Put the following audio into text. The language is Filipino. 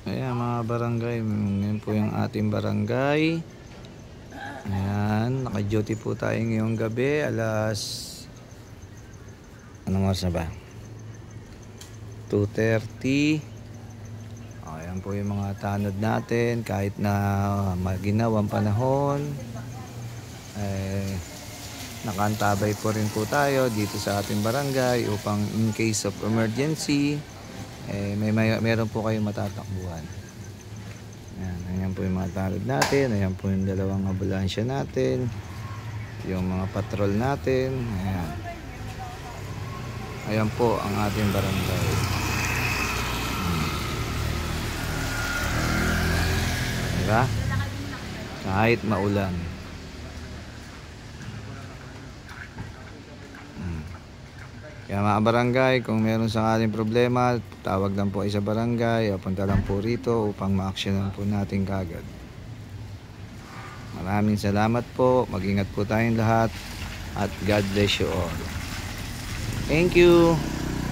Ayan mga barangay, ngayon po yung ating barangay. Ayan, naka-duty po tayo ngayong gabi, anong oras na ba? 2:30. Ayan po yung mga tanod natin, kahit na maginawang panahon, nakantabay po rin po tayo dito sa ating barangay upang in case of emergency, meron po kayong matatakbuhan. Ayan po yung mga tanod natin. Ayan po yung dalawang ambulansya natin, yung mga patrol natin. Ayan po ang ating barangay. Diba? Kahit maulan. Kaya mga barangay, kung meron sakaling problema, tawag lang po kayo sa barangay o punta lang po rito upang ma-actionan po natin kagad. Maraming salamat po. Mag-ingat po tayong lahat at God bless you all. Thank you.